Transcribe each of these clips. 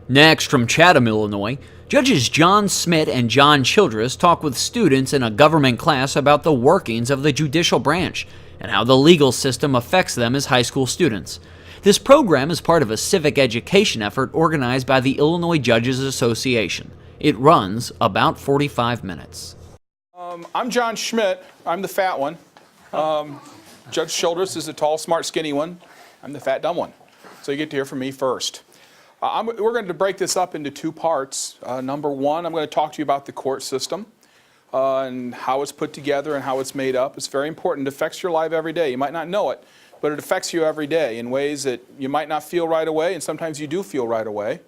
Next, from Chatham, Illinois, Judges John Schmidt and John Childress talk with students in a government class about the workings of the judicial branch and how the legal system affects them as high school students. This program is part of a civic education effort organized by the Illinois Judges Association. It runs about 45 minutes. I'm John Schmidt. I'm the fat one. Judge Childress is the tall, smart, skinny one. I'm the fat, dumb one. So you get to hear from me first. We're going to break this up into two parts. Number one, I'm going to talk to you about the court system and how it's put together and how it's made up. It's very important. It affects your life every day. You might not know it, but it affects you every day in ways that you might not feel right away, and sometimes you do feel right away.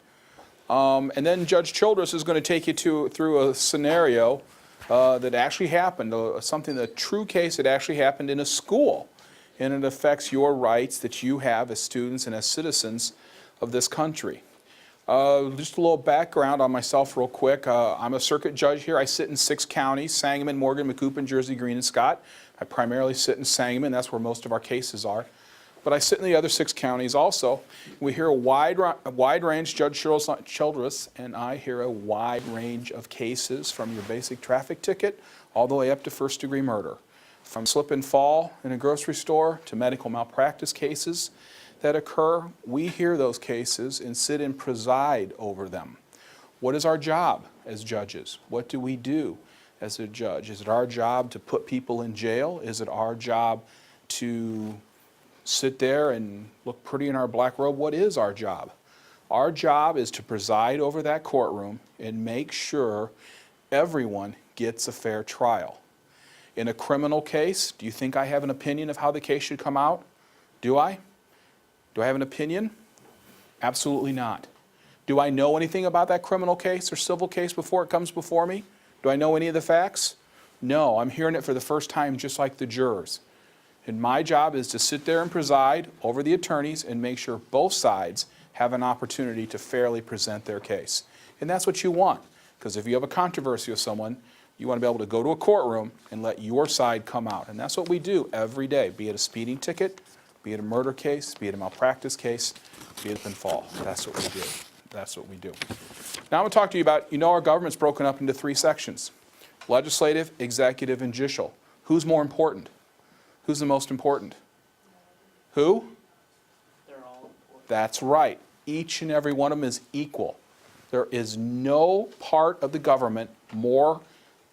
And then Judge Childress is going to take you through a scenario that actually happened, a true case that actually happened in a school, and it affects your rights that you have as students and as citizens of this country. Just a little background on myself real quick. I'm a circuit judge here. I sit in 6 counties: Sangamon, Morgan, Macoupin, Jersey, Greene, and Scott. I primarily sit in Sangamon. That's where most of our cases are. But I sit in the other 6 counties also. We hear a wide range. Judge Childress and I hear a wide range of cases, from your basic traffic ticket all the way up to first-degree murder. From slip and fall in a grocery store to medical malpractice cases that occur. We hear those cases and sit and preside over them. What is our job as judges? What do we do as a judge? Is it our job to put people in jail? Is it our job to sit there and look pretty in our black robe? What is our job? Our job is to preside over that courtroom and make sure everyone gets a fair trial. In a criminal case, do you think I have an opinion of how the case should come out? Do I? Do I have an opinion? Absolutely not. Do I know anything about that criminal case or civil case before it comes before me? Do I know any of the facts? No, I'm hearing it for the first time, just like the jurors. And my job is to sit there and preside over the attorneys and make sure both sides have an opportunity to fairly present their case. And that's what you want, because if you have a controversy with someone, you want to be able to go to a courtroom and let your side come out. And that's what we do every day, be it a speeding ticket, be it a murder case, be it a malpractice case, be it a fall. That's what we do. That's what we do. Now I'm going to talk to you about, our government's broken up into 3 sections: legislative, executive, and judicial. Who's more important? Who's the most important? Who? They're all important. That's right. Each and every one of them is equal. There is no part of the government more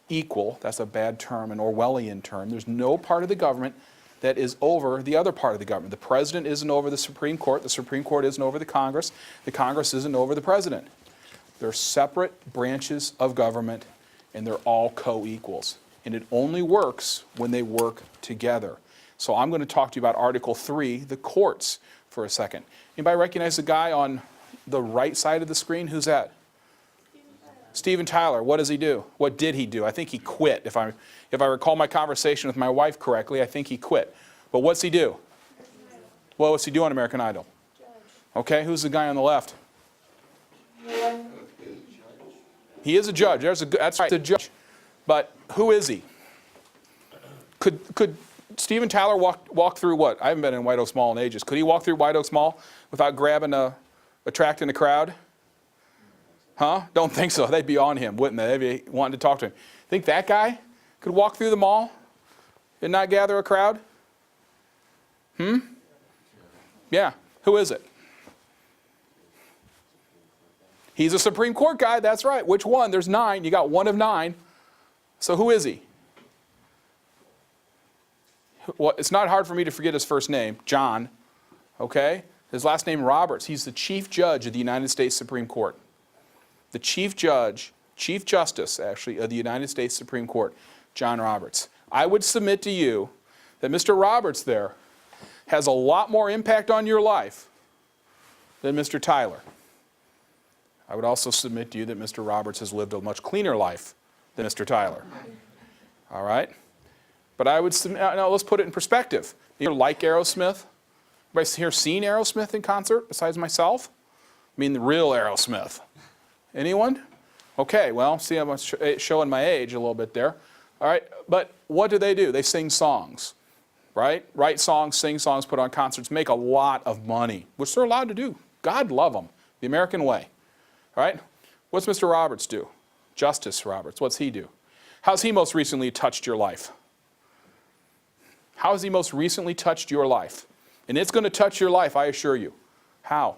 equal. That's a bad term, an Orwellian term. There's no part of the government that is over the other part of the government. The president isn't over the Supreme Court. The Supreme Court isn't over the Congress. The Congress isn't over the president. They're separate branches of government, and they're all co-equals. And it only works when they work together. So I'm going to talk to you about Article 3, the courts, for a second. Anybody recognize the guy on the right side of the screen? Who's that? Steven Tyler. What does he do? What did he do? I think he quit. If I recall my conversation with my wife correctly, I think he quit. But what's he do? Well, what's he do on American Idol? Okay, who's the guy on the left? He is a judge. That's right, a judge. But who is he? Could Steven Tyler walk through what? I haven't been in White Oaks Mall in ages. Could he walk through White Oaks Mall without attracting a crowd? Huh? Don't think so. They'd be on him, wouldn't they? They'd be wanting to talk to him. Think that guy could walk through the mall and not gather a crowd? Yeah. Who is it? He's a Supreme Court guy. That's right. Which one? There's 9. You got 1 of 9. So who is he? Well, it's not hard for me to forget his first name, John. Okay? His last name, Roberts. He's the Chief Judge of the United States Supreme Court. The Chief Justice, actually, of the United States Supreme Court, John Roberts. I would submit to you that Mr. Roberts there has a lot more impact on your life than Mr. Tyler. I would also submit to you that Mr. Roberts has lived a much cleaner life than Mr. Tyler. All right? But I would submit, now let's put it in perspective. You like Aerosmith? Anybody here seen Aerosmith in concert besides myself? I mean the real Aerosmith. Anyone? Okay, well, see, I'm showing my age a little bit there. All right, but what do? They sing songs, right? Write songs, sing songs, put on concerts, make a lot of money, which they're allowed to do. God love them, the American way. All right? What's Mr. Roberts do? Justice Roberts, what's he do? How's he most recently touched your life? How has he most recently touched your life? And it's going to touch your life, I assure you. How?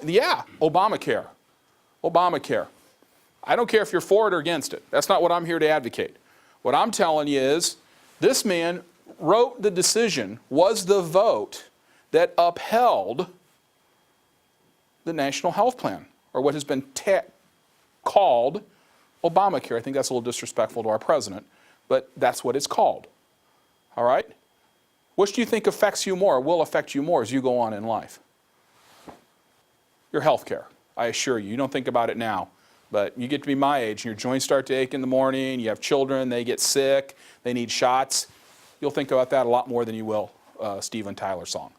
Yeah, Obamacare. Obamacare. I don't care if you're for it or against it. That's not what I'm here to advocate. What I'm telling you is, this man wrote the decision, was the vote that upheld the National Health Plan, or what has been called Obamacare. I think that's a little disrespectful to our president, but that's what it's called. All right? Which do you think affects you more, will affect you more as you go on in life? Your health care, I assure you. You don't think about it now, but you get to be my age and your joints start to ache in the morning, you have children, they get sick, they need shots. You'll think about that a lot more than you will Steven Tyler's song,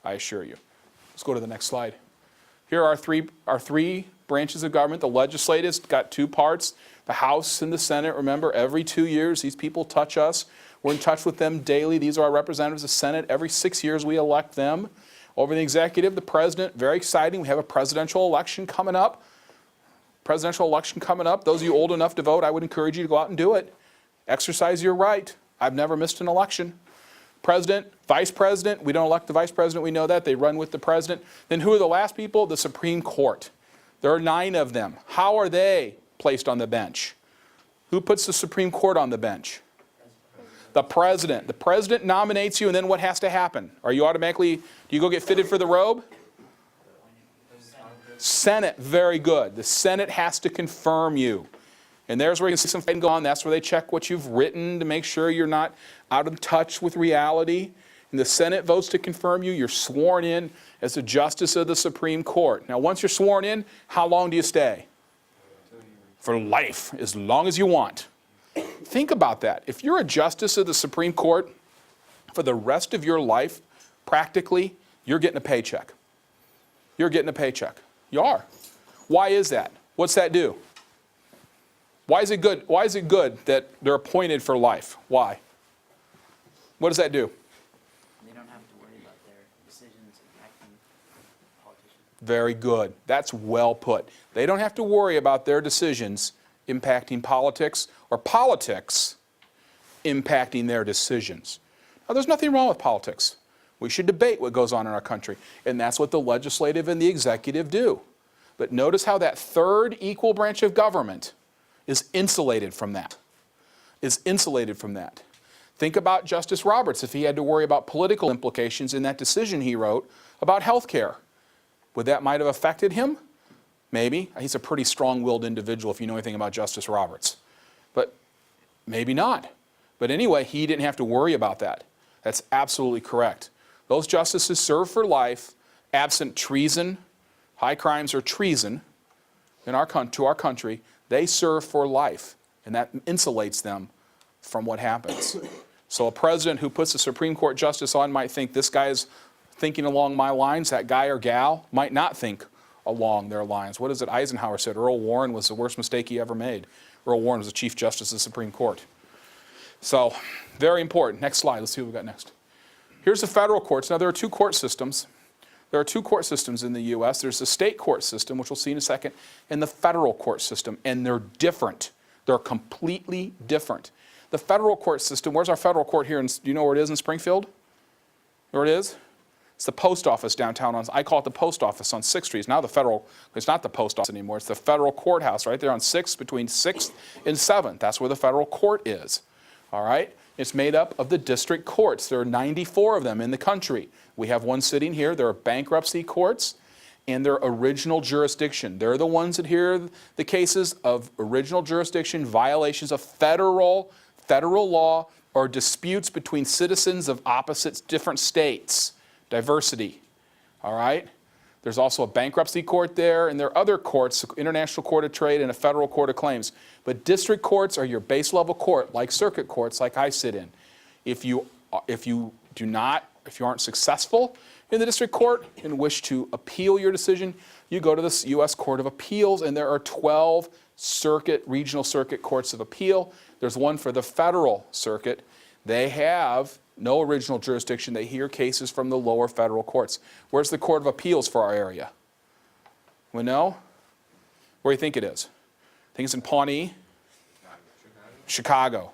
I assure you. Let's go to the next slide. Here are our three branches of government. The legislature's got two parts, the House and the Senate. Remember, every 2 years, these people touch us. We're in touch with them daily. These are our representatives of the Senate. Every 6 years, we elect them. Over the executive, the president, very exciting. We have a presidential election coming up. Presidential election coming up. Those of you old enough to vote, I would encourage you to go out and do it. Exercise your right. I've never missed an election. President, vice president, we don't elect the vice president, we know that. They run with the president. Then who are the last people? The Supreme Court. There are 9 of them. How are they placed on the bench? Who puts the Supreme Court on the bench? The president. The president nominates you, and then what has to happen? Are you automatically, do you go get fitted for the robe? Senate, very good. The Senate has to confirm you. And there's where you can see some fighting go on. That's where they check what you've written to make sure you're not out of touch with reality. And the Senate votes to confirm you. You're sworn in as a justice of the Supreme Court. Now, once you're sworn in, how long do you stay? For life, as long as you want. Think about that. If you're a justice of the Supreme Court for the rest of your life, practically, you're getting a paycheck. You're getting a paycheck. You are. Why is that? What's that do? Why is it good? Why is it good that they're appointed for life? Why? What does that do? They don't have to worry about their decisions impacting politicians. Very good. That's well put. They don't have to worry about their decisions impacting politics or politics impacting their decisions. Now, there's nothing wrong with politics. We should debate what goes on in our country, and that's what the legislative and the executive do. But notice how that third equal branch of government is insulated from that. Is insulated from that. Think about Justice Roberts if he had to worry about political implications in that decision he wrote about health care. Would that might have affected him? Maybe. He's a pretty strong-willed individual if you know anything about Justice Roberts. But maybe not. But anyway, he didn't have to worry about that. That's absolutely correct. Those justices serve for life, absent treason, high crimes or treason to our country. They serve for life, and that insulates them from what happens. So a president who puts a Supreme Court justice on might think this guy is thinking along my lines. That guy or gal might not think along their lines. What is it Eisenhower said? Earl Warren was the worst mistake he ever made. Earl Warren was the Chief Justice of the Supreme Court. So, very important. Next slide. Let's see what we got next. Here's the federal courts. Now, there are two court systems. There are two court systems in the U.S. There's the state court system, which we'll see in a second, and the federal court system, and they're different. They're completely different. The federal court system, where's our federal court here? Do you know where it is in Springfield? Where it is? It's the post office downtown. I call it the post office on 6th Street. It's now the federal, it's not the post office anymore. It's the federal courthouse right there on 6th, between 6th and 7th. That's where the federal court is. All right? It's made up of the district courts. There are 94 of them in the country. We have one sitting here. There are bankruptcy courts and their original jurisdiction. They're the ones that hear the cases of original jurisdiction, violations of federal law, or disputes between citizens of opposite different states. Diversity. All right? There's also a bankruptcy court there, and there are other courts, International Court of Trade and a Federal Court of Claims. But district courts are your base level court, like circuit courts, like I sit in. If you aren't successful in the district court and wish to appeal your decision, you go to the U.S. Court of Appeals, and there are 12 regional circuit courts of appeal. There's one for the federal circuit. They have no original jurisdiction. They hear cases from the lower federal courts. Where's the Court of Appeals for our area? We know? Where do you think it is? I think it's in Pawnee? Chicago.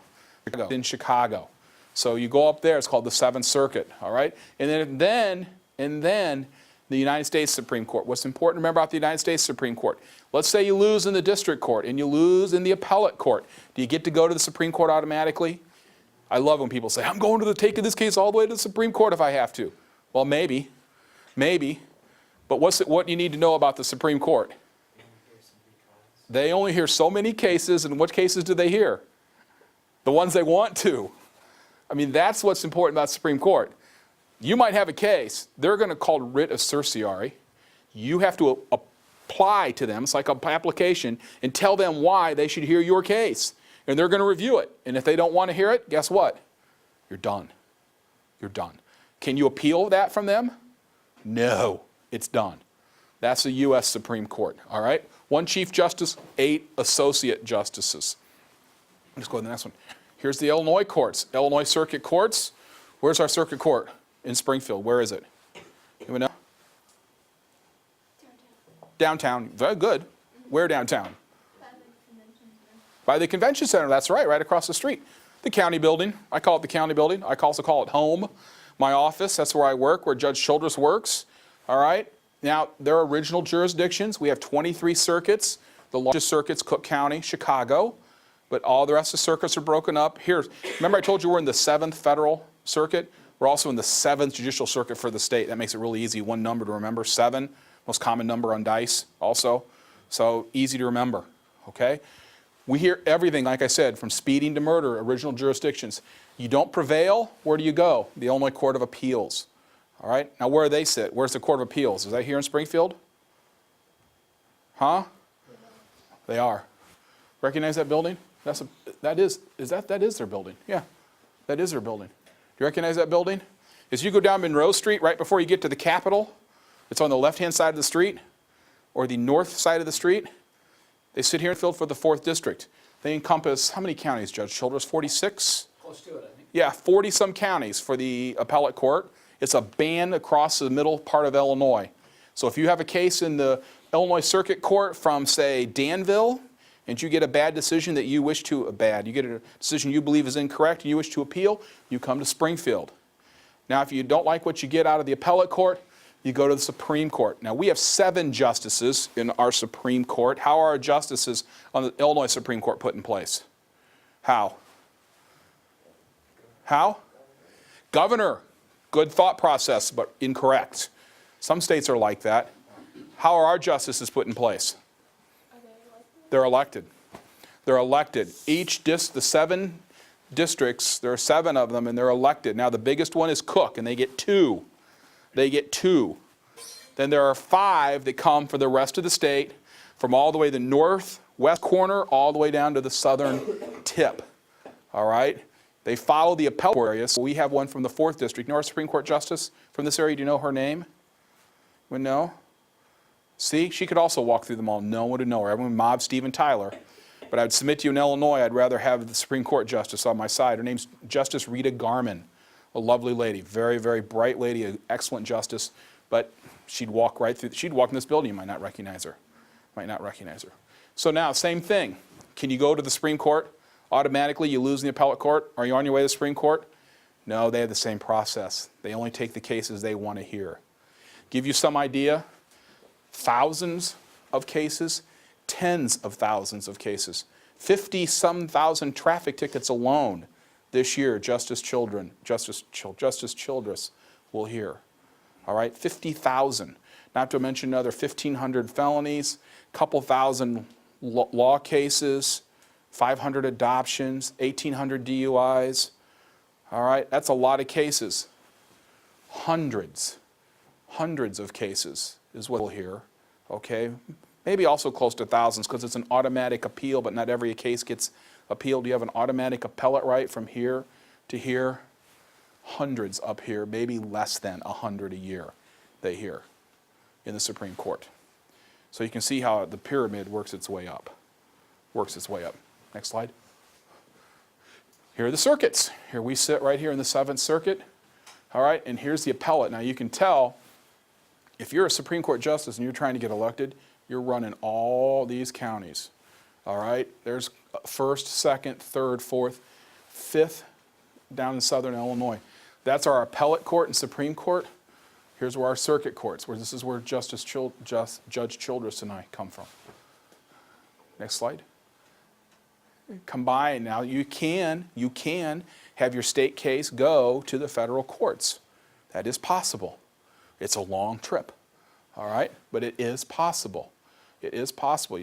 In Chicago. So you go up there, it's called the Seventh Circuit, all right? And then the United States Supreme Court. What's important to remember about the United States Supreme Court? Let's say you lose in the district court and you lose in the appellate court. Do you get to go to the Supreme Court automatically? I love when people say, I'm going to taking this case all the way to the Supreme Court if I have to. Well, maybe. But what you need to know about the Supreme Court? They only hear so many cases, and what cases do they hear? The ones they want to. I mean, that's what's important about the Supreme Court. You might have a case, they're going to call writ of certiorari. You have to apply to them, it's like an application, and tell them why they should hear your case. And they're going to review it. And if they don't want to hear it, guess what? You're done. You're done. Can you appeal that from them? No, it's done. That's the U.S. Supreme Court, all right? 1 Chief Justice, 8 Associate Justices. Let's go to the next one. Here's the Illinois courts, Illinois Circuit Courts. Where's our circuit court? In Springfield. Where is it? Anyone know? Downtown. Very good. Where downtown? By the convention center. That's right across the street. The county building. I call it the county building. I also call it home. My office, that's where I work, where Judge Childress works. All right? Now, there are original jurisdictions. We have 23 circuits. The largest circuit's Cook County, Chicago. But all the rest of the circuits are broken up. Here, remember I told you we're in the 7th Federal Circuit? We're also in the 7th Judicial Circuit for the state. That makes it really easy. One number to remember, 7. Most common number on dice also. So easy to remember, okay? We hear everything, like I said, from speeding to murder, original jurisdictions. You don't prevail, where do you go? The Illinois Court of Appeals. All right? Now, where do they sit? Where's the Court of Appeals? Is that here in Springfield? Huh? They are. Recognize that building? That is their building. Yeah, that is their building. Do you recognize that building? As you go down Monroe Street, right before you get to the Capitol, it's on the left-hand side of the street, or the north side of the street. They sit here in Field for the 4th District. They encompass, how many counties, Judge Childress? 46? Close to it, I think. Yeah, 40-some counties for the appellate court. It's a band across the middle part of Illinois. So if you have a case in the Illinois Circuit Court from, say, Danville, and you get a bad decision that you wish to, you get a decision you believe is incorrect and you wish to appeal, you come to Springfield. Now, if you don't like what you get out of the appellate court, you go to the Supreme Court. Now, we have 7 justices in our Supreme Court. How are our justices on the Illinois Supreme Court put in place? How? Governor. Good thought process, but incorrect. Some states are like that. How are our justices put in place? They're elected. They're elected. The 7 districts, there are 7 of them, and they're elected. Now, the biggest one is Cook, and they get 2. They get 2. Then there are 5 that come for the rest of the state, from all the way to the northwest corner, all the way down to the southern tip. All right? They follow the appellate area. So we have one from the 4th District. You know our Supreme Court Justice from this area? Do you know her name? Would know? See, she could also walk through them all. No one would know her. Everyone would mob Stephen Tyler. But I would submit to you in Illinois, I'd rather have the Supreme Court Justice on my side. Her name's Justice Rita Garman, a lovely lady, very, very bright lady, an excellent justice. But she'd walk right through. She'd walk in this building. You might not recognize her. So now, same thing. Can you go to the Supreme Court? Automatically, you lose in the appellate court. Are you on your way to the Supreme Court? No, they have the same process. They only take the cases they want to hear. Give you some idea. Thousands of cases, tens of thousands of cases. 50-some thousand traffic tickets alone this year, Justice Childress will hear. All right, 50,000. Not to mention another 1,500 felonies, couple thousand law cases, 500 adoptions, 1,800 DUIs. All right, that's a lot of cases. Hundreds of cases is what we'll hear, okay? Maybe also close to thousands because it's an automatic appeal, but not every case gets appealed. You have an automatic appellate right from here to here. Hundreds up here, maybe less than 100 a year they hear in the Supreme Court. So you can see how the pyramid works its way up. Next slide. Here are the circuits. Here we sit right here in the 7th Circuit. All right, and here's the appellate. Now you can tell if you're a Supreme Court justice and you're trying to get elected, You're running all these counties, all right? There's 1st, 2nd, 3rd, 4th, 5th down in southern Illinois. That's our appellate court and Supreme Court. Here's where our circuit courts, where this is where Judge Childress and I come from. Next slide. Combine, now you can have your state case go to the federal courts. That is possible. It's a long trip, all right? But it is possible. It is possible.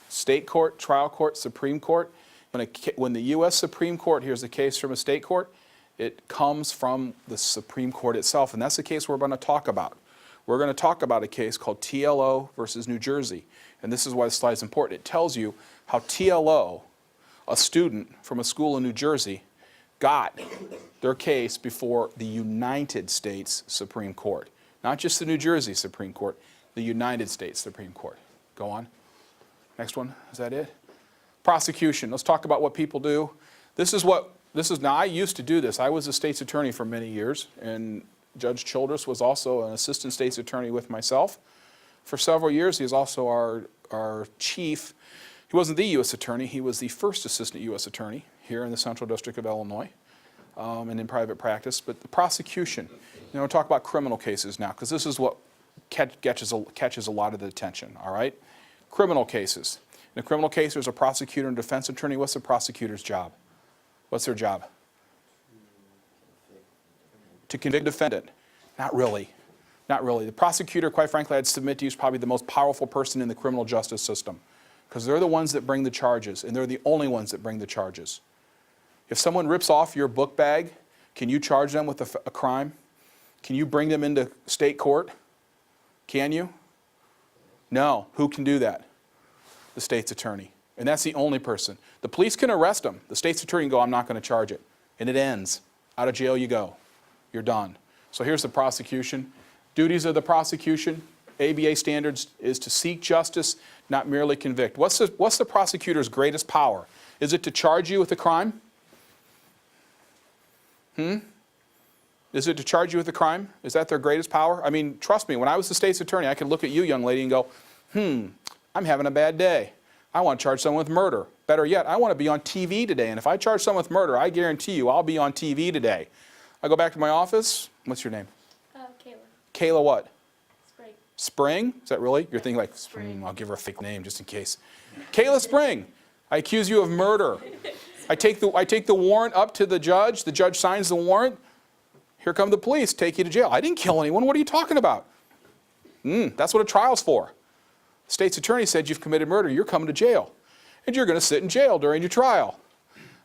State court, trial court, Supreme Court. When the U.S. Supreme Court hears a case from a state court, it comes from the Supreme Court itself, and that's the case we're going to talk about. We're going to talk about a case called TLO versus New Jersey, and this is why this slide is important. It tells you how TLO, a student from a school in New Jersey, got their case before the United States Supreme Court. Not just the New Jersey Supreme Court, the United States Supreme Court. Go on. Next one. Is that it? Prosecution. Let's talk about what people do. Now I used to do this. I was a state's attorney for many years, and Judge Childress was also an assistant state's attorney with myself. For several years, he was also our chief. He wasn't the U.S. attorney. He was the first assistant U.S. attorney here in the Central District of Illinois and in private practice. But the prosecution, we'll talk about criminal cases now, because this is what catches a lot of the attention, all right? Criminal cases. In a criminal case, there's a prosecutor and defense attorney. What's the prosecutor's job? What's their job? To convict a defendant. Not really. Not really. The prosecutor, quite frankly, I'd submit to you, is probably the most powerful person in the criminal justice system, because they're the ones that bring the charges, and they're the only ones that bring the charges. If someone rips off your book bag, can you charge them with a crime? Can you bring them into state court? Can you? No. Who can do that? The state's attorney. And that's the only person. The police can arrest them. The state's attorney can go, I'm not going to charge it. And it ends. Out of jail you go. You're done. So here's the prosecution. Duties of the prosecution, ABA standards, is to seek justice, not merely convict. What's the prosecutor's greatest power? Is it to charge you with a crime? Is it to charge you with a crime? Is that their greatest power? I mean, trust me, when I was the state's attorney, I could look at you, young lady, and go, I'm having a bad day. I want to charge someone with murder. Better yet, I want to be on TV today, and if I charge someone with murder, I guarantee you I'll be on TV today. I go back to my office. What's your name? Kayla. Kayla what? Spring. Spring? Is that really? You're thinking like, I'll give her a fake name just in case. Kayla Spring, I accuse you of murder. I take the warrant up to the judge signs the warrant. Here come the police, take you to jail. I didn't kill anyone, what are you talking about? That's what a trial's for. The state's attorney said you've committed murder, you're coming to jail. And you're going to sit in jail during your trial.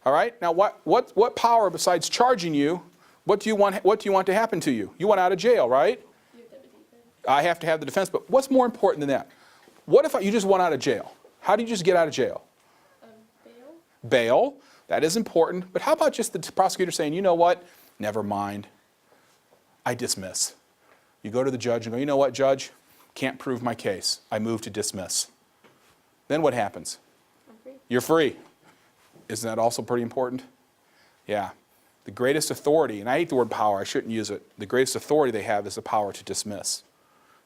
All right? Now what power besides charging you, what do you want to happen to you? You want out of jail, right? I have to have the defense, but what's more important than that? What if you just want out of jail? How do you just get out of jail? Bail. Bail, that is important, but how about just the prosecutor saying, you know what, never mind, I dismiss. You go to the judge and go, you know what, judge, can't prove my case. I move to dismiss. Then what happens? I'm free. You're free. Isn't that also pretty important? Yeah. The greatest authority, and I hate the word power, I shouldn't use it. The greatest authority they have is the power to dismiss.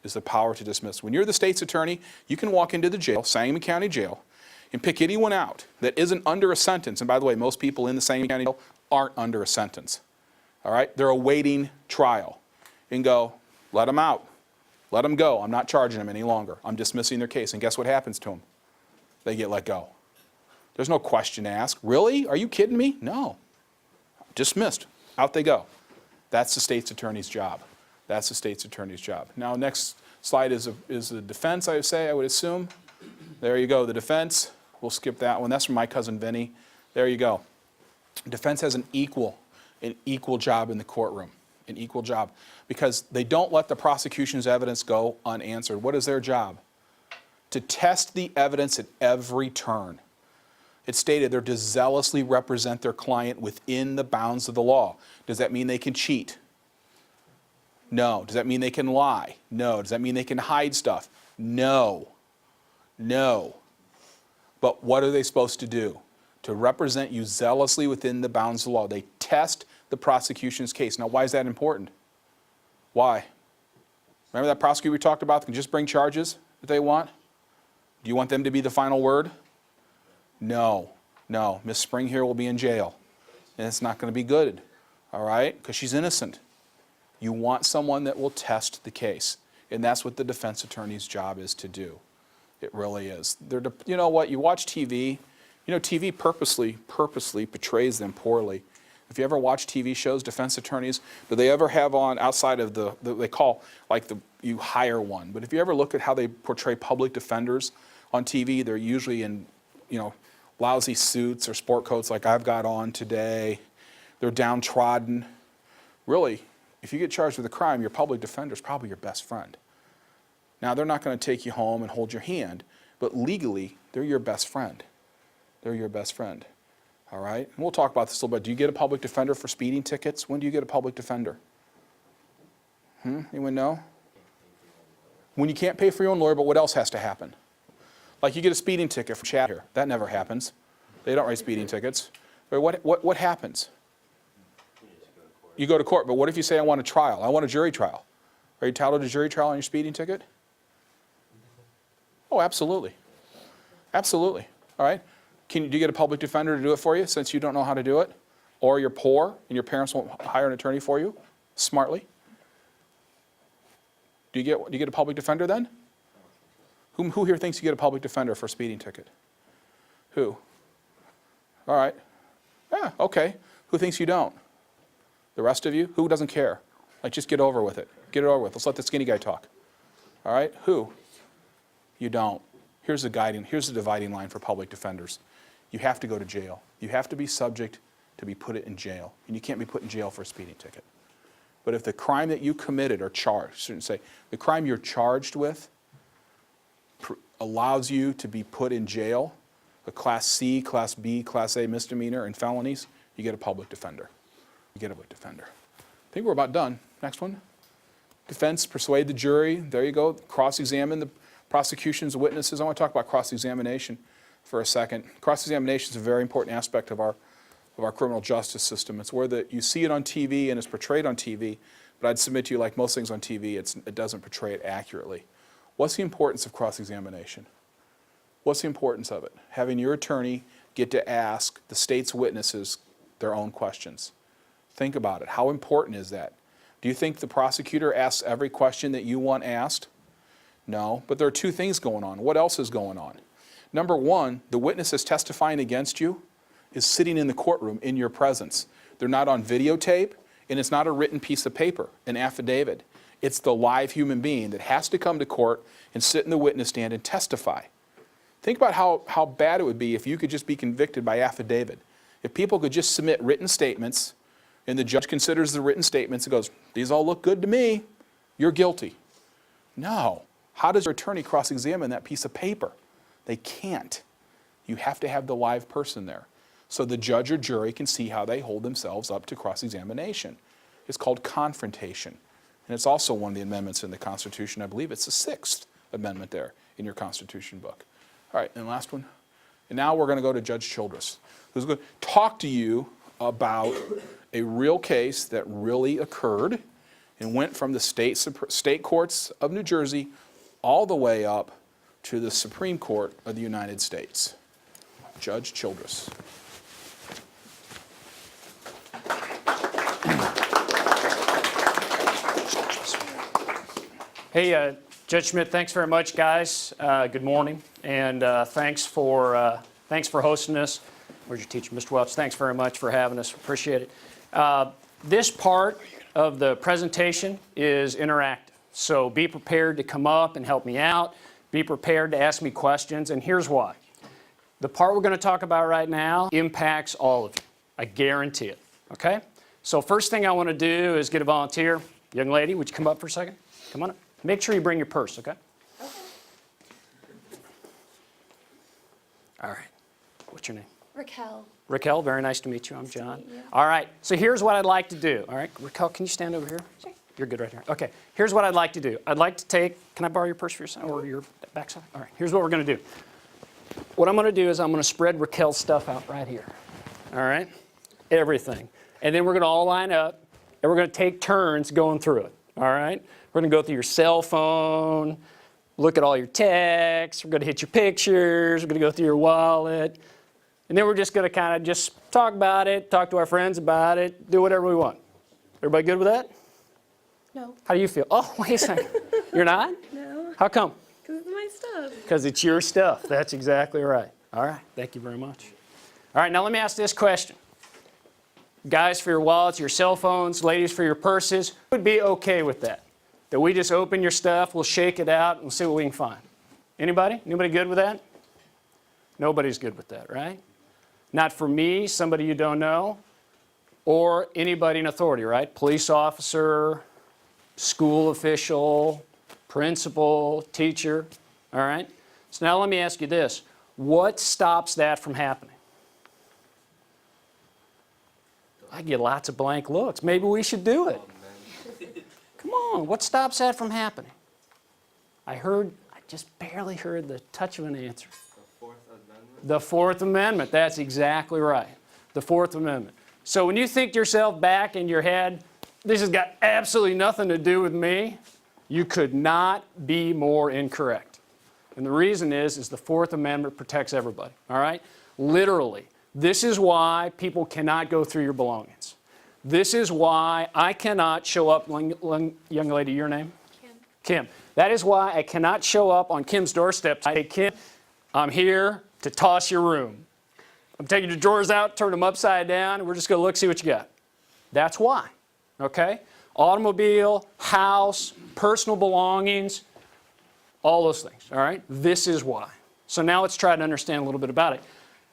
Is the power to dismiss. When you're the state's attorney, you can walk into the jail, Sangamon County Jail, and pick anyone out that isn't under a sentence. And by the way, most people in the Sangamon County Jail aren't under a sentence. All right? They're awaiting trial. And go, let them out. Let them go. I'm not charging them any longer. I'm dismissing their case. And guess what happens to them? They get let go. There's no question asked. Really? Are you kidding me? No. Dismissed. Out they go. That's the state's attorney's job. That's the state's attorney's job. Now, next slide is the defense, I would assume. There you go, the defense. We'll skip that one. That's from my cousin Vinny. There you go. Defense has an equal job in the courtroom. An equal job. Because they don't let the prosecution's evidence go unanswered. What is their job? To test the evidence at every turn. It's stated they're to zealously represent their client within the bounds of the law. Does that mean they can cheat? No. Does that mean they can lie? No. Does that mean they can hide stuff? No. No. But what are they supposed to do? To represent you zealously within the bounds of the law. They test the prosecution's case. Now, why is that important? Why? Remember that prosecutor we talked about that can just bring charges that they want? Do you want them to be the final word? No, no. Miss Spring here will be in jail. And it's not going to be good, all right? Because she's innocent. You want someone that will test the case. And that's what the defense attorney's job is to do. It really is. You know what? You watch TV. You know, TV purposely portrays them poorly. If you ever watch TV shows, defense attorneys, do they ever have on, outside of they call, like you hire one. But if you ever look at how they portray public defenders on TV, they're usually in, you know, lousy suits or sport coats like I've got on today. They're downtrodden. Really, if you get charged with a crime, your public defender is probably your best friend. Now, they're not going to take you home and hold your hand, but legally, they're your best friend. They're your best friend. All right? And we'll talk about this a little bit. Do you get a public defender for speeding tickets? When do you get a public defender? Anyone know? When you can't pay for your own lawyer, but what else has to happen? Like you get a speeding ticket for chat here. That never happens. They don't write speeding tickets. But what happens? You go to court, but what if you say, I want a trial? I want a jury trial. Are you entitled to a jury trial on your speeding ticket? Oh, absolutely. Absolutely. All right? Do you get a public defender to do it for you since you don't know how to do it? Or you're poor and your parents won't hire an attorney for you smartly? Do you get a public defender then? Who here thinks you get a public defender for a speeding ticket? Who? All right. Yeah, okay. Who thinks you don't? The rest of you? Who doesn't care? Like, just get over with it. Get it over with. Let's let the skinny guy talk. All right? Who? You don't. Here's the dividing line for public defenders. You have to go to jail. You have to be subject to be put in jail. And you can't be put in jail for a speeding ticket. But if the crime that you committed or charged, shouldn't say, the crime you're charged with allows you to be put in jail, a Class C, Class B, Class A misdemeanor and felonies, you get a public defender. You get a public defender. I think we're about done. Next one. Defense, persuade the jury. There you go. Cross-examine the prosecution's witnesses. I want to talk about cross-examination for a second. Cross-examination is a very important aspect of our criminal justice system. It's where you see it on TV and it's portrayed on TV, but I'd submit to you, like most things on TV, it doesn't portray it accurately. What's the importance of cross-examination? What's the importance of it? Having your attorney get to ask the state's witnesses their own questions. Think about it. How important is that? Do you think the prosecutor asks every question that you want asked? No, but there are two things going on. What else is going on? Number one, the witness that's testifying against you is sitting in the courtroom in your presence. They're not on videotape, and it's not a written piece of paper, an affidavit. It's the live human being that has to come to court and sit in the witness stand and testify. Think about how bad it would be if you could just be convicted by affidavit. If people could just submit written statements, and the judge considers the written statements and goes, these all look good to me, you're guilty. No. How does your attorney cross-examine that piece of paper? They can't. You have to have the live person there. So the judge or jury can see how they hold themselves up to cross-examination. It's called confrontation. And it's also one of the amendments in the Constitution. I believe it's the 6th amendment there in your Constitution book. All right, and last one. And now we're going to go to Judge Childress, who's going to talk to you about a real case that really occurred and went from the state courts of New Jersey all the way up to the Supreme Court of the United States. Judge Childress. Hey, Judge Schmidt, thanks very much, guys. Good morning, and thanks for hosting us. Where's your teacher, Mr. Welch? Thanks very much for having us. Appreciate it. This part of the presentation is interactive, so be prepared to come up and help me out. Be prepared to ask me questions, and here's why. The part we're going to talk about right now impacts all of you. I guarantee it, okay? So first thing I want to do is get a volunteer. Young lady, would you come up for a second? Come on up. Make sure you bring your purse, okay? Okay. All right. What's your name? Raquel. Raquel, very nice to meet you. I'm John. meet you. All right, so here's what I'd like to do. All right, Raquel, can you stand over here? Sure. You're good right here. Okay, here's what I'd like to do. I'd like to take, can I borrow your purse for your side or your backside? All right, here's what we're going to do. What I'm going to do is I'm going to spread Raquel's stuff out right here. All right, everything. And then we're going to all line up, and we're going to take turns going through it. All right, we're going to go through your cell phone, look at all your texts, we're going to hit your pictures, we're going to go through your wallet, and then we're just going to kind of just talk about it, talk to our friends about it, do whatever we want. Everybody good with that? No. How do you feel? Oh, wait a second. You're not? No. How come? Because it's my stuff. Because it's your stuff. That's exactly right. All right. Thank you very much. All right. Now let me ask this question. Guys, for your wallets, your cell phones, ladies, for your purses, who would be okay with that? That we just open your stuff, we'll shake it out, and we'll see what we can find. Anybody? Anybody good with that? Nobody's good with that, right? Not for me, somebody you don't know, or anybody in authority, right? Police officer, school official, principal, teacher, all right? So now let me ask you this. What stops that from happening? I get lots of blank looks. Maybe we should do it. Come on, what stops that from happening? I just barely heard the touch of an answer. The Fourth Amendment? The Fourth Amendment, that's exactly right. The Fourth Amendment. So when you think to yourself back in your head, this has got absolutely nothing to do with me, you could not be more incorrect. And the reason is the Fourth Amendment protects everybody, all right? Literally. This is why people cannot go through your belongings. This is why I cannot show up, young lady, your name? Kim. That is why I cannot show up on Kim's doorstep. Hey, Kim, I'm here to toss your room. I'm taking your drawers out, turn them upside down, and we're just going to look, see what you got. That's why, okay? Automobile, house, personal belongings, all those things, all right? This is why. So now let's try to understand a little bit about it.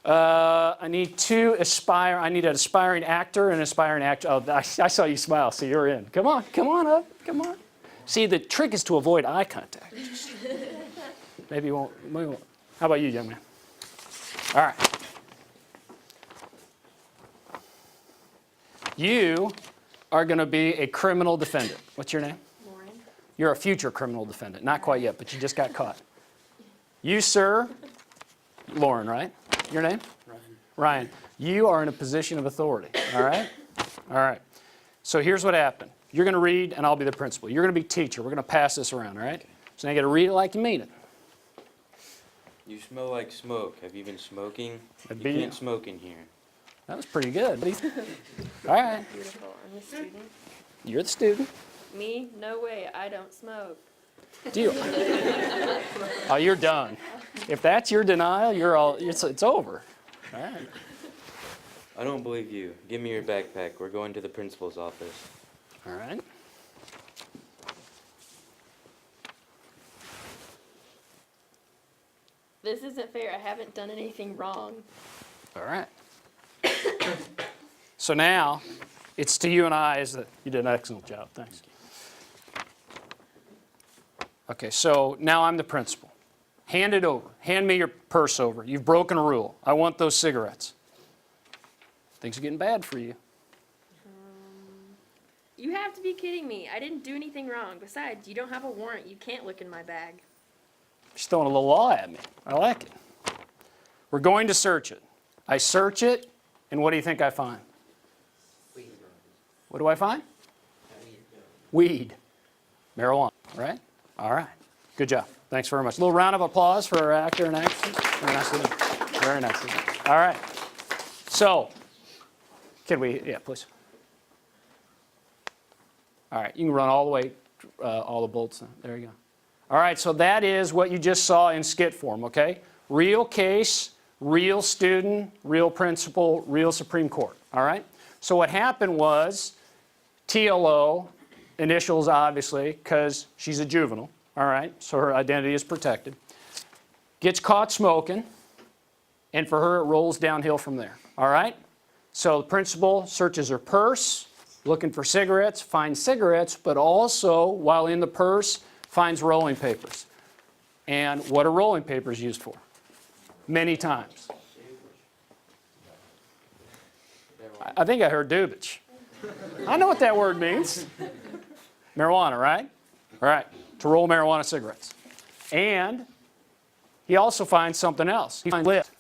I need I need an aspiring actor and an aspiring actor. Oh, I saw you smile, so you're in. Come on up, come on. See, the trick is to avoid eye contact. Maybe you won't. How about you, young man? All right. You are going to be a criminal defendant. What's your name? Lauren. You're a future criminal defendant. Not quite yet, but you just got caught. You, sir, Lauren, right? Your name? Ryan. You are in a position of authority, all right? All right. So here's what happened. You're going to read, and I'll be the principal. You're going to be teacher. We're going to pass this around, all right? So now you got to read it like you mean it. You smell like smoke. Have you been smoking? That'd You be can't smoke in here. That was pretty good. All right. Beautiful. I'm a student. You're the student. Me? No way. I don't smoke. Deal. Oh, you're done. If that's your denial, it's over. All right. I don't believe you. Give me your backpack. We're going to the principal's office. All right. This isn't fair. I haven't done anything wrong. All right. So now, it's to you and I. You did an excellent job. Thanks. Okay, so now I'm the principal. Hand it over. Hand me your purse over. You've broken a rule. I want those cigarettes. Things are getting bad for you. You have to be kidding me. I didn't do anything wrong. Besides, you don't have a warrant. You can't look in my bag. She's throwing a little law at me. I like it. We're going to search it. I search it, and what do you think I find? Weed. What do I find? Weed. Marijuana, right? All right. Good job. Thanks very much. A little round of applause for our actor and actress. Very nicely done. Very nicely done. All right. So, yeah, please. All right, you can run all the way, all the bolts. There you go. All right, so that is what you just saw in skit form, okay? Real case, real student, real principal, real Supreme Court, all right? So what happened was TLO, initials obviously, because she's a juvenile, all right? So her identity is protected. Gets caught smoking, and for her it rolls downhill from there, all right? So the principal searches her purse, looking for cigarettes, finds cigarettes, but also, while in the purse, finds rolling papers. And what are rolling papers used for? Many times. I think I heard dubage. I know what that word means. Marijuana, right? All right, to roll marijuana cigarettes. And he also finds something else. He finds lit.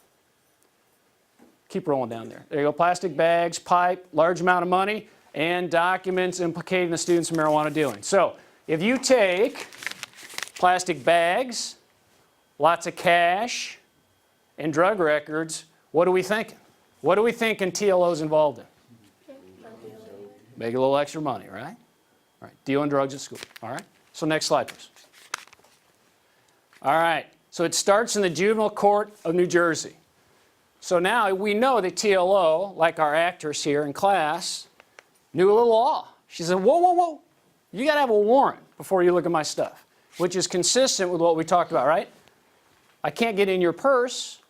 Keep rolling down there. There you go, plastic bags, pipe, large amount of money, and documents implicating the students in marijuana dealing. So if you take plastic bags, lots of cash, and drug records, what are we thinking? What do we think TLO's involved in? Make a little extra money, right? All right, dealing drugs at school. All right, so next slide, please. All right, so it starts in the juvenile court of New Jersey. So now we know that TLO, like our actress here in class, knew a little law. She said, whoa, whoa, whoa, you got to have a warrant before you look at my stuff, which is consistent with what we talked about, right? I can't get in your purse.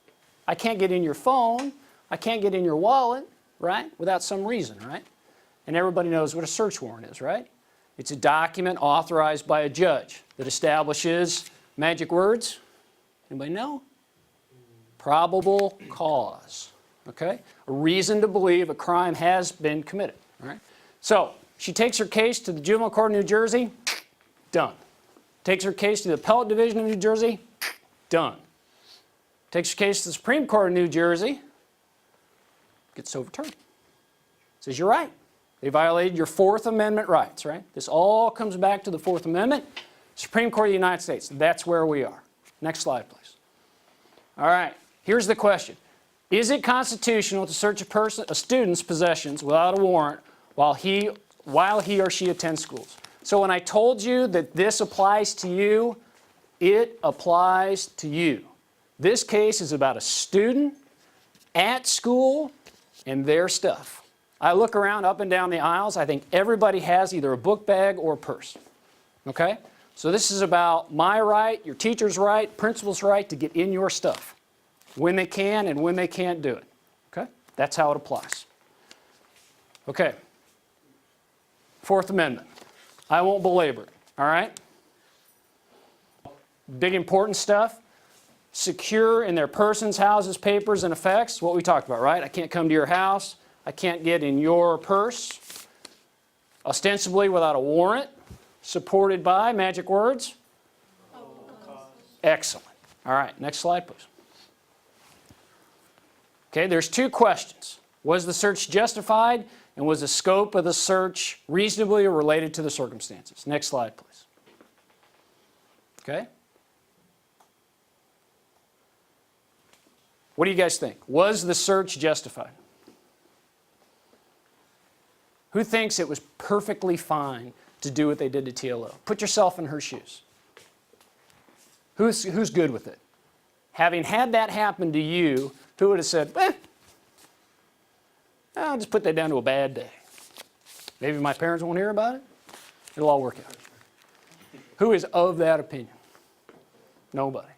I can't get in your phone. I can't get in your wallet, right, without some reason, right? And everybody knows what a search warrant is, right? It's a document authorized by a judge that establishes magic words. Anybody know? Probable cause, okay? A reason to believe a crime has been committed, all right? So she takes her case to the Juvenile Court of New Jersey, done. Takes her case to the Appellate Division of New Jersey, done. Takes her case to the Supreme Court of New Jersey, gets overturned. Says, you're right. They violated your Fourth Amendment rights, right? This all comes back to the Fourth Amendment. Supreme Court of the United States, that's where we are. Next slide, please. All right, here's the question. Is it constitutional to search a student's possessions without a warrant while he or she attends schools? So when I told you that this applies to you, it applies to you. This case is about a student at school and their stuff. I look around up and down the aisles, I think everybody has either a book bag or a purse, okay? So this is about my right, your teacher's right, principal's right to get in your stuff when they can and when they can't do it, okay? That's how it applies. Okay, Fourth Amendment. I won't belabor it, all right? Big important stuff. Secure in their persons, houses, papers, and effects, what we talked about, right? I can't come to your house. I can't get in your purse. Ostensibly without a warrant. Supported by, magic words? Excellent. All right, next slide, please. Okay, there's two questions. Was the search justified, and was the scope of the search reasonably related to the circumstances? Next slide, please. Okay? What do you guys think? Was the search justified? Who thinks it was perfectly fine to do what they did to TLO? Put yourself in her shoes. Who's good with it? Having had that happen to you, who would have said, I'll just put that down to a bad day. Maybe my parents won't hear about it. It'll all work out. Who is of that opinion? Nobody.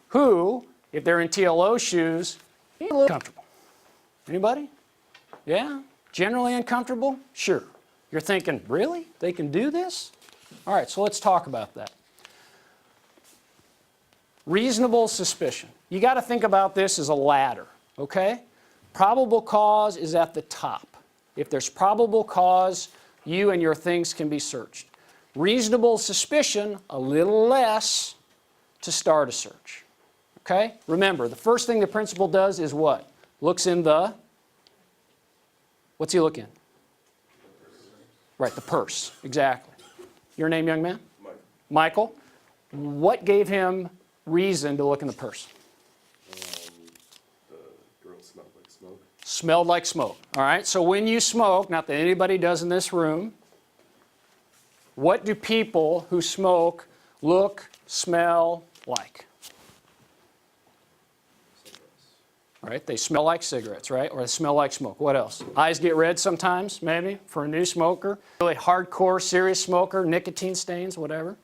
Who, if they're in TLO shoes, a little comfortable? Anybody? Yeah? Generally uncomfortable? Sure. You're thinking, really? They can do this? All right, so let's talk about that. Reasonable suspicion. You got to think about this as a ladder, okay? Probable cause is at the top. If there's probable cause, you and your things can be searched. Reasonable suspicion, a little less to start a search, okay? Remember, the first thing the principal does is what? Looks in the, what's he look in? Right, the purse, exactly. Your name, young man? Michael. What gave him reason to look in the purse? The girl smelled like smoke. Smelled like smoke. All right, so when you smoke, not that anybody does in this room, what do people who smoke look, smell like? All right, they smell like cigarettes, right? Or they smell like smoke. What else? Eyes get red sometimes, maybe, for a new smoker. Really hardcore, serious smoker, nicotine stains, whatever.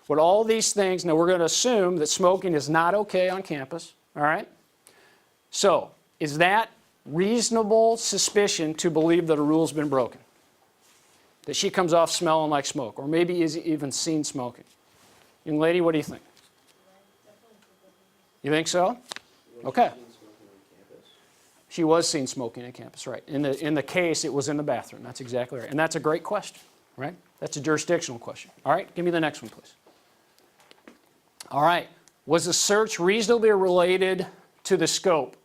With all these things, now we're going to assume that smoking is not okay on campus, all right? So, is that reasonable suspicion to believe that a rule's been broken? That she comes off smelling like smoke, or maybe is even seen smoking? Young lady, what do you think? You think so? Okay. She was seen smoking on campus, right. In the case, it was in the bathroom. That's exactly right. And that's a great question, right? That's a jurisdictional question. All right, give me the next one, please. All right, was the search reasonably related to the scope,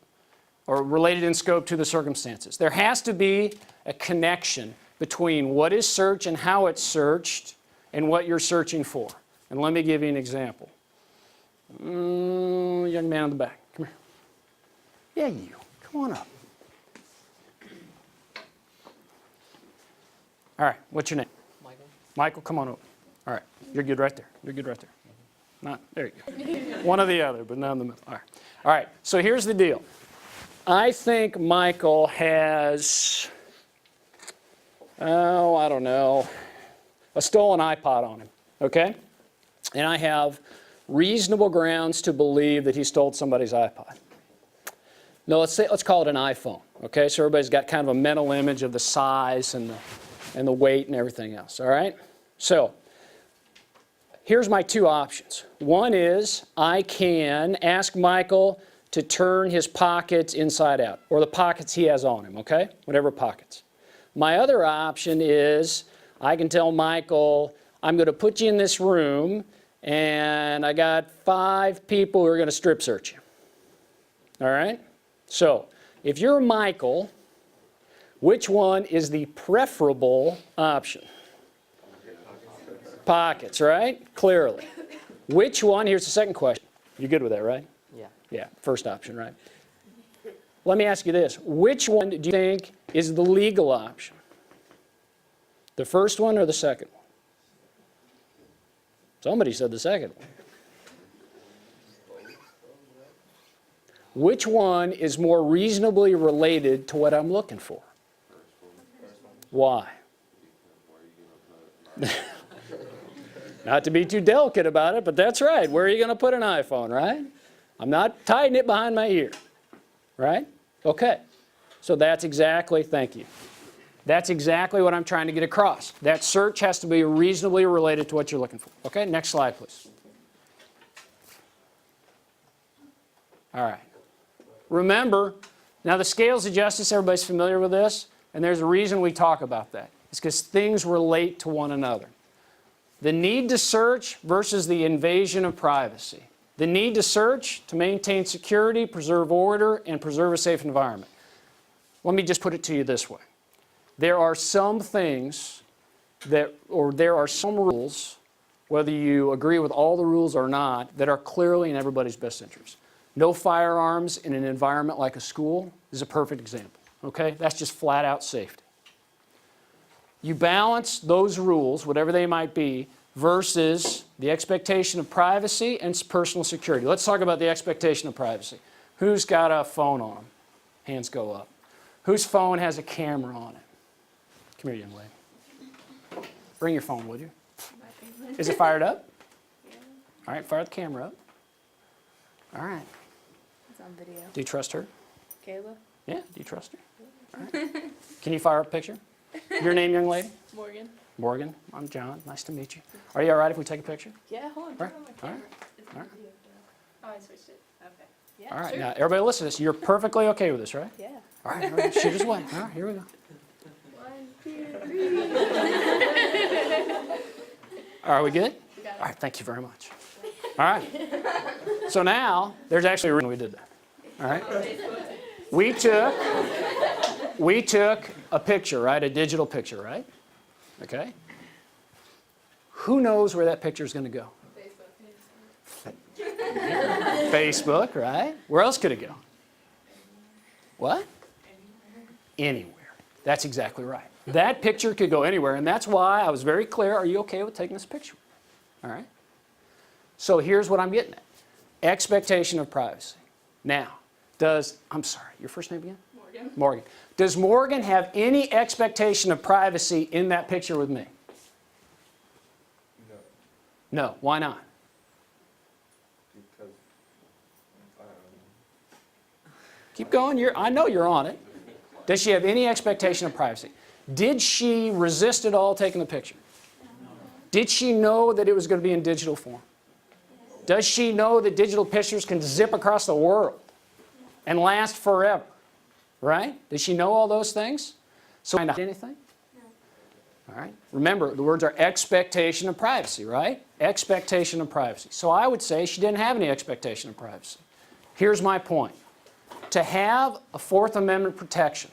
or related in scope to the circumstances? There has to be a connection between what is searched and how it's searched and what you're searching for. And let me give you an example. Young man in the back, come here. Yeah, you. Come on up. All right, what's your name? Michael? Michael, come on over. All right, you're good right there. You're good right there. Not, there you go. One or the other, but not in the middle. All right. All right, so here's the deal. I think Michael has, oh, I don't know, a stolen iPod on him, okay? And I have reasonable grounds to believe that he stole somebody's iPod. No, let's call it an iPhone, okay? So everybody's got kind of a mental image of the size and the weight and everything else, all right? So here's my two options. One is I can ask Michael to turn his pockets inside out, or the pockets he has on him, okay? Whatever pockets. My other option is I can tell Michael, I'm going to put you in this room, and I got 5 people who are going to strip search you. All right? So, if you're Michael, which one is the preferable option? Pockets, right? Clearly. Which one, here's the second question. You're good with that, right? Yeah. Yeah, first option, right? Let me ask you this. Which one do you think is the legal option? The first one or the second one? Somebody said the second one. Which one is more reasonably related to what I'm looking for? Why? Not to be too delicate about it, but that's right. Where are you going to put an iPhone, right? I'm not hiding it behind my ear, right? Okay. So that's exactly, thank you. That's exactly what I'm trying to get across. That search has to be reasonably related to what you're looking for. Okay, next slide, please. All right. Remember, now the scales of justice, everybody's familiar with this, and there's a reason we talk about that. It's because things relate to one another. The need to search versus the invasion of privacy. The need to search to maintain security, preserve order, and preserve a safe environment. Let me just put it to you this way. There are some things that, or there are some rules, whether you agree with all the rules or not, that are clearly in everybody's best interest. No firearms in an environment like a school is a perfect example, okay? That's just flat out safety. You balance those rules, whatever they might be, versus the expectation of privacy and personal security. Let's talk about the expectation of privacy. Who's got a phone on them? Hands go up. Whose phone has a camera on it? Come here, young lady. Bring your phone, would you? Is it fired up? Yeah. All right, fire the camera up. All right. It's on video. Do you trust her? Kayla? Yeah, do you trust her? All right. Can you fire up a picture? Your name, young lady? Morgan? Morgan. I'm John. Nice to meet you. Are you all right if we take a picture? Yeah, hold on. All right. Turn on my All camera. right. It's All right. video. Oh, I switched it. Okay. Yeah, All right. sure. Now, everybody listen to this. You're perfectly okay with this, right? Yeah. All right. Shoot us away. All right. Here we go. 1, 2, 3. Are we good? We got it. All right. Thank you very much. All right. So now, there's actually a reason we did that. All right. We took a picture, right? A digital picture, right? Okay. Who knows where that picture is going to go? Facebook, right? Where else could it go? What? Anywhere. That's exactly right. That picture could go anywhere, and that's why I was very clear. Are you okay with taking this picture? All right. So here's what I'm getting at. Expectation of privacy. Now, I'm sorry, your first name again? Morgan. Morgan. Does Morgan have any expectation of privacy in that picture with me? No, No. Why not? because, Keep going. I know you're on it. Does she have any expectation of privacy? Did she resist at all taking the picture? Did she know that it was going to be in digital form? Does she know that digital pictures can zip across the world and last forever? Right? Does she know all those things? So, anything? No. All right. Remember, the words are expectation of privacy, right? Expectation of privacy. So I would say she didn't have any expectation of privacy. Here's my point. To have a Fourth Amendment protection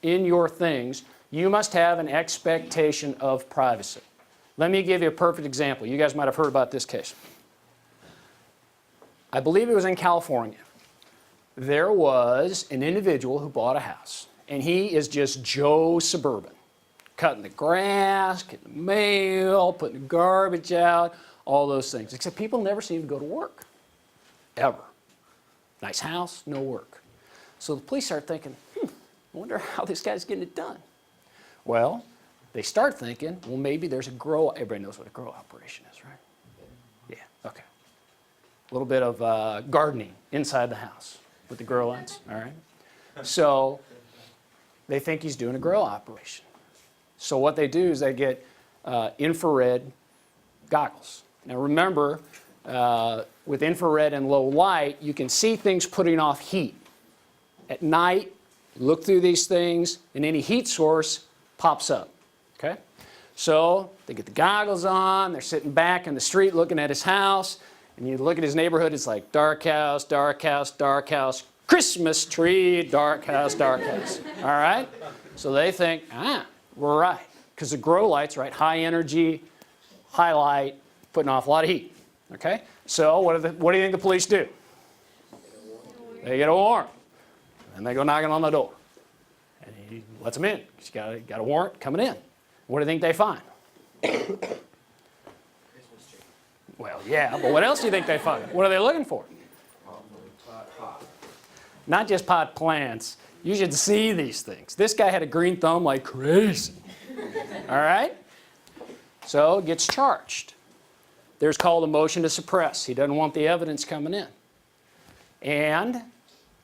in your things, you must have an expectation of privacy. Let me give you a perfect example. You guys might have heard about this case. I believe it was in California. There was an individual who bought a house, and he is just Joe Suburban, cutting the grass, getting the mail, putting the garbage out, all those things, except people never seem to go to work, ever. Nice house, no work. So the police start thinking, I wonder how this guy's getting it done. Well, they start thinking, well, maybe there's a grow. Everybody knows what a grow operation is, right? Yeah, okay. A little bit of gardening inside the house with the grow lights, all right? So they think he's doing a grow operation. So what they do is they get infrared goggles. Now remember, with infrared and low light, you can see things putting off heat. At night, look through these things, and any heat source pops up. Okay? So they get the goggles on, they're sitting back in the street looking at his house, and you look at his neighborhood, it's like dark house, dark house, dark house, Christmas tree, dark house, dark house. All right? So they think, we're right. Because the grow lights, right, high energy, high light, putting off a lot of heat. Okay? So what do you think the police do? They get a warrant. And they go knocking on the door. And he lets them in. He's got a warrant coming in. What do you think they find? Well, yeah, but what else do you think they find? What are they looking for? Not just pot plants. You should see these things. This guy had a green thumb like crazy. All right? So gets charged. There's called a motion to suppress. He doesn't want the evidence coming in. And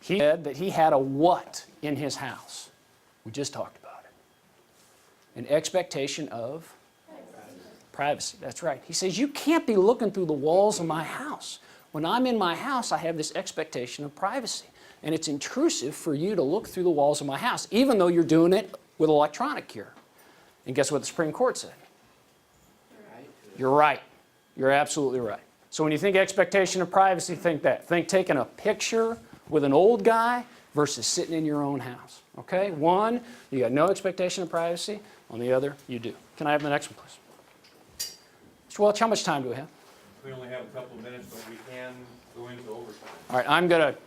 he said that he had a what in his house? We just talked about it. An expectation of privacy. That's right. He says, you can't be looking through the walls of my house. When I'm in my house, I have this expectation of privacy. And it's intrusive for you to look through the walls of my house, even though you're doing it with electronic gear. And guess what the Supreme Court said? You're right. You're absolutely right. So when you think expectation of privacy, think that. Think taking a picture with an old guy versus sitting in your own house. Okay? One, you got no expectation of privacy. On the other, you do. Can I have the next one, please? Mr. Welch, how much time do we have? We only have a couple of minutes, but we can go into overtime. All right, I'm going to...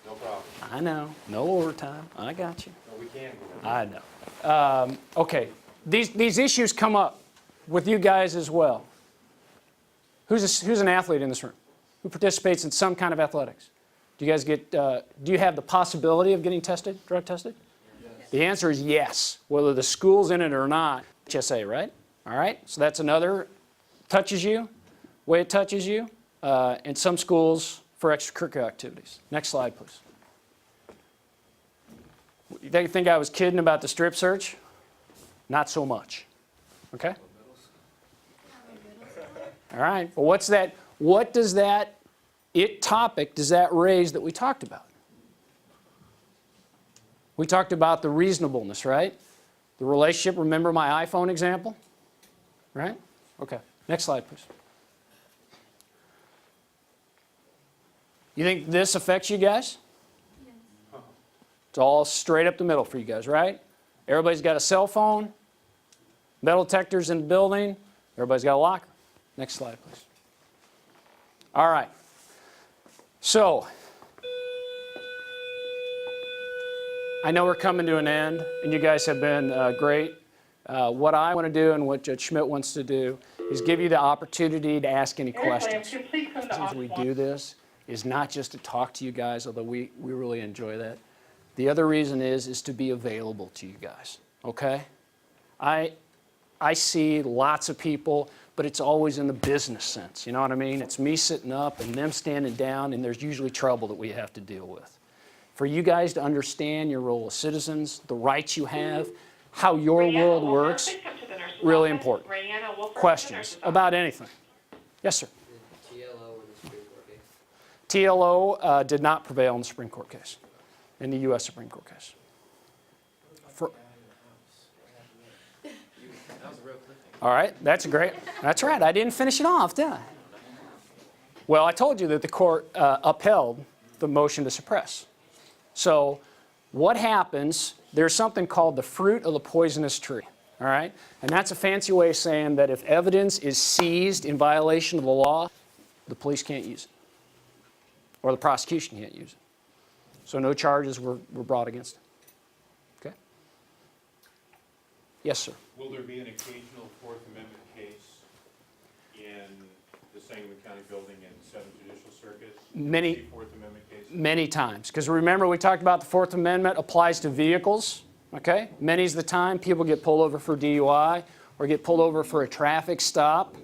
No problem. I know. No overtime. I got you. No, we can go. I know. Okay. These issues come up with you guys as well. Who's an athlete in this room? Who participates in some kind of athletics? Do you guys get, do you have the possibility of getting tested, drug tested? Yes. The answer is yes, whether the school's in it or not. HSA, right? All right, so that's another, touches you, way it touches you, in some schools for extracurricular activities. Next slide, please. You think I was kidding about the strip search? Not so much, okay? All right, well what's that, what does that topic does that raise that we talked about? We talked about the reasonableness, right? The relationship, remember my iPhone example? Right? Okay, next slide please. You think this affects you guys? Yes. It's all straight up the middle for you guys, right? Everybody's got a cell phone, metal detectors in the building, everybody's got a locker. Next slide, please. All right. So, I know we're coming to an end, and you guys have been great. What I want to do and what Judge Schmidt wants to do is give you the opportunity to ask any questions. The reason we do this is not just to talk to you guys, although we really enjoy that. The other reason is to be available to you guys, okay? I see lots of people, but it's always in the business sense, you know what I mean? It's me sitting up and them standing down, and there's usually trouble that we have to deal with. For you guys to understand your role as citizens, the rights you have, how your world works, really important. Questions about anything? Yes, sir. TLO did not prevail in the Supreme Court case, in the U.S. Supreme Court case. All right, that's great. That's right, I didn't finish it off, did I? Well, I told you that the court upheld the motion to suppress. So what happens, there's something called the fruit of the poisonous tree. all right? And that's a fancy way of saying that if evidence is seized in violation of the law, the police can't use it, or the prosecution can't use it. So no charges were brought against him. Okay? Yes, sir. Will there be an occasional Fourth Amendment case in the Sangamon County building in the Seventh Judicial Circuit? Many- Any Fourth Amendment cases? Many times. Because remember, we talked about the Fourth Amendment applies to vehicles. Okay? Many's the time people get pulled over for DUI or get pulled over for a traffic stop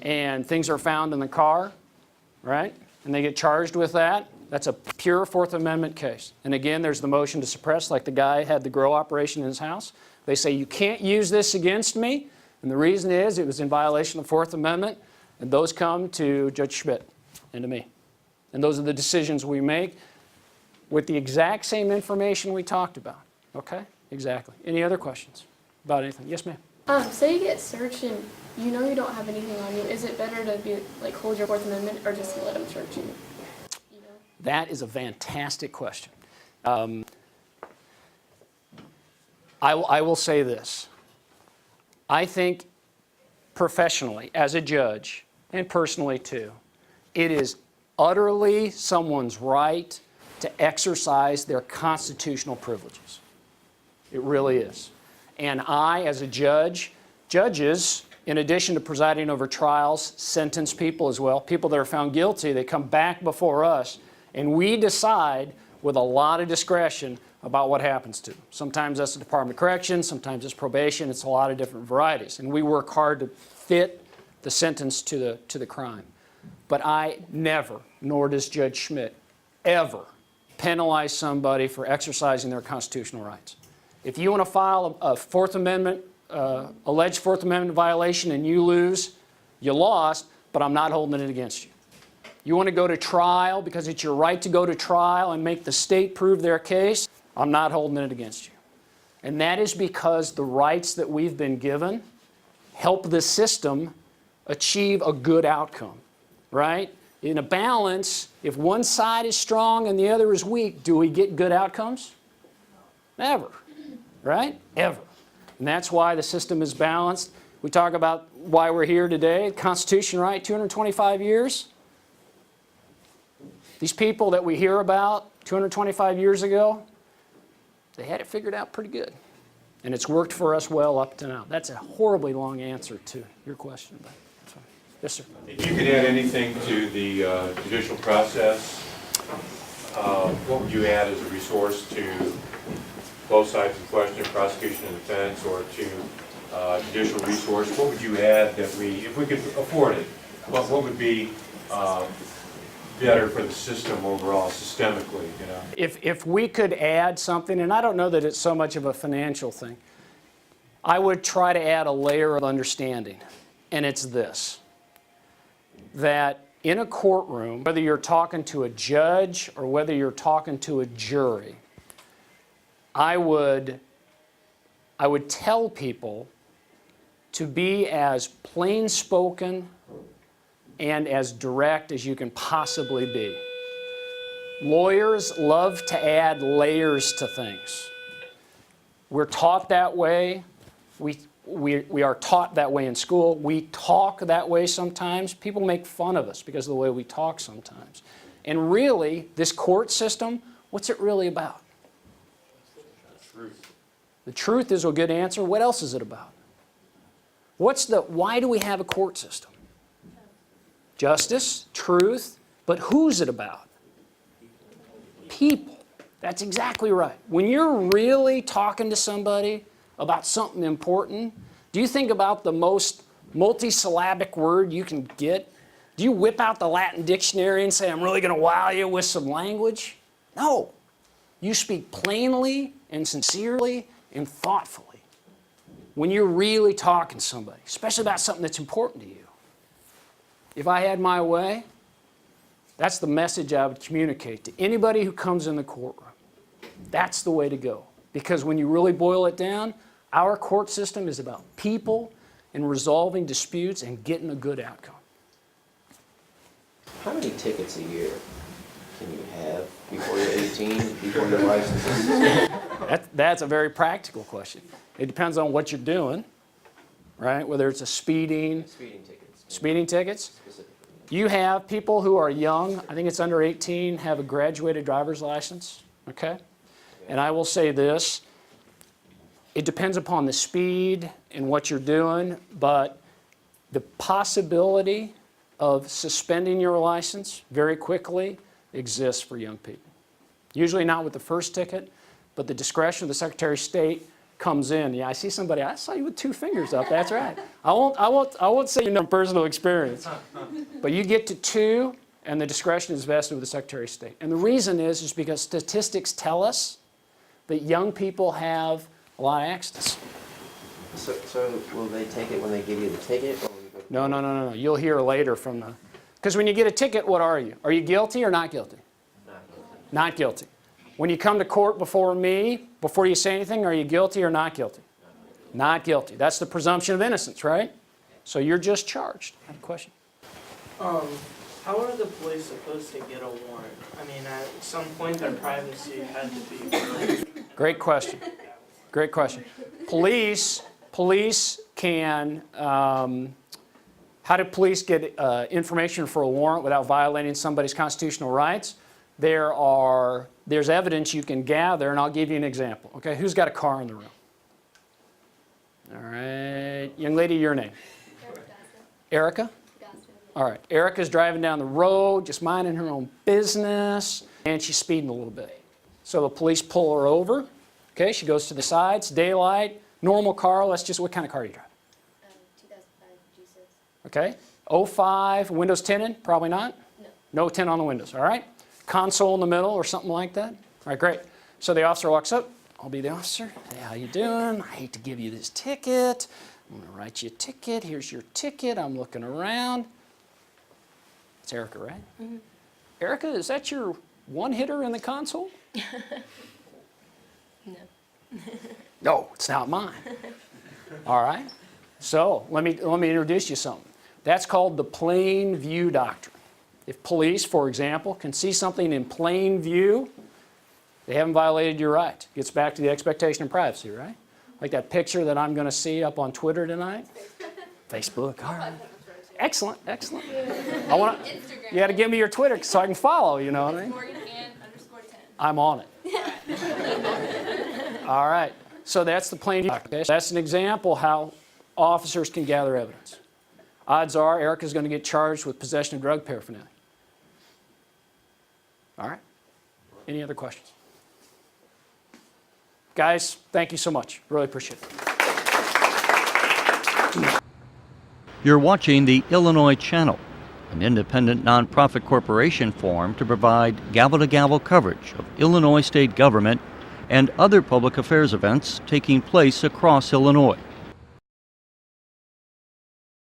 and things are found in the car, right? And they get charged with that. That's a pure Fourth Amendment case. And again, there's the motion to suppress, like the guy had the grow operation in his house. They say, you can't use this against me. And the reason is it was in violation of the Fourth Amendment. And those come to Judge Schmidt and to me. And those are the decisions we make with the exact same information we talked about. Okay? Exactly. Any other questions about anything? Yes, ma'am. Say you get searched and you know you don't have anything on you. Is it better to be like hold your Fourth Amendment or just let them search you? You know? That is a fantastic question. I will say this. I think professionally, as a judge, and personally too, it is utterly someone's right to exercise their constitutional privileges. It really is. And I, as a judge, judges, in addition to presiding over trials, sentence people as well. People that are found guilty, they come back before us, and we decide with a lot of discretion about what happens to them. Sometimes that's the Department of Corrections, sometimes it's probation, it's a lot of different varieties. And we work hard to fit the sentence to the crime. But I never, nor does Judge Schmidt, ever penalize somebody for exercising their constitutional rights. If you want to file a Fourth Amendment, alleged Fourth Amendment violation and you lose, you lost, but I'm not holding it against you. You want to go to trial because it's your right to go to trial and make the state prove their case, I'm not holding it against you. And that is because the rights that we've been given help the system achieve a good outcome, right? In a balance, if one side is strong and the other is weak, do we get good outcomes? Never, right? Ever. And that's why the system is balanced. We talk about why we're here today. Constitution, right? 225 years. These people that we hear about 225 years ago, they had it figured out pretty good. And it's worked for us well up to now. That's a horribly long answer to your question. But, so, yes, sir. If you could add anything to the judicial process, what would you add as a resource to both sides of the question, prosecution and defense, or to judicial resource? What would you add that if we could afford it, what would be better for the system overall, systemically, you know? If we could add something, and I don't know that it's so much of a financial thing, I would try to add a layer of understanding, and it's this, that in a courtroom, whether you're talking to a judge or whether you're talking to a jury, I would tell people to be as plain-spoken and as direct as you can possibly be. Lawyers love to add layers to things. We're taught that way. We are taught that way in school. We talk that way sometimes. People make fun of us because of the way we talk sometimes. And really, this court system, what's it really about? The truth is a good answer. What else is it about? Why do we have a court system? Justice, truth, but who's it about? People. That's exactly right. When you're really talking to somebody about something important, do you think about the most multisyllabic word you can get? Do you whip out the Latin dictionary and say, I'm really going to wow you with some language? No. You speak plainly and sincerely and thoughtfully when you're really talking to somebody, especially about something that's important to you. If I had my way, that's the message I would communicate to anybody who comes in the courtroom. That's the way to go. Because when you really boil it down, our court system is about people and resolving disputes and getting a good outcome. How many tickets a year can you have before you're 18, before your license is? That's a very practical question. It depends on what you're doing. right? Whether it's a speeding, Speeding tickets. Specifically. you have people who are young, I think it's under 18, have a graduated driver's license, okay? And I will say this, it depends upon the speed and what you're doing, but the possibility of suspending your license very quickly exists for young people. Usually not with the first ticket, but the discretion of the Secretary of State comes in. Yeah, I see somebody, I saw you with 2 fingers up, that's right. I won't say you know personal experience, but you get to 2 and the discretion is vested with the Secretary of State. And the reason is because statistics tell us that young people have a lot of accidents. So will they take it when they give you the ticket? Or will you go No. You'll hear later from the, because when you get a ticket, what are you? Are you guilty or not guilty? Not guilty. Not guilty. When you come to court before me, before you say anything, are you guilty or not guilty? Not guilty. That's the presumption of innocence, right? So you're just charged. I have a question. How are the police supposed to get a warrant? I mean, at some point their privacy had to be. Great question. Great question. Police can, how do police get information for a warrant without violating somebody's constitutional rights? There's evidence you can gather, and I'll give you an example. Okay, who's got a car in the room? All right, young lady, your name? Erica? All right, Erica's driving down the road, just minding her own business, and she's speeding a little bit. So the police pull her over. Okay, she goes to the sides, daylight, normal car. What kind of car are you driving? 2005 G6. Okay, 05, windows tinted? Probably not? No. No tint on the windows, all right? Console in the middle or something like that? All right, great. So the officer walks up. I'll be the officer. Hey, how you doing? I hate to give you this ticket. I'm going to write you a ticket. Here's your ticket. I'm looking around. It's Erica, right? Mm-hmm. Erica, is that your one hitter in the console? No. No, it's not mine. All right. So let me introduce you to something. That's called the plain view doctrine. If police, for example, can see something in plain view, they haven't violated your right. Gets back to the expectation of privacy, right? Like that picture that I'm going to see up on Twitter tonight. Facebook. All right. Excellent. I want you got to give me your Twitter so I can follow. You know what I mean? Morgan_10. I'm on it. All right. So that's the plain view. Okay? That's an example how officers can gather evidence. Odds are Erica's going to get charged with possession of drug paraphernalia. All right. Any other questions? Guys, thank you so much. Really appreciate it. You're watching the Illinois Channel, an independent nonprofit corporation formed to provide gavel-to-gavel coverage of Illinois state government and other public affairs events taking place across Illinois.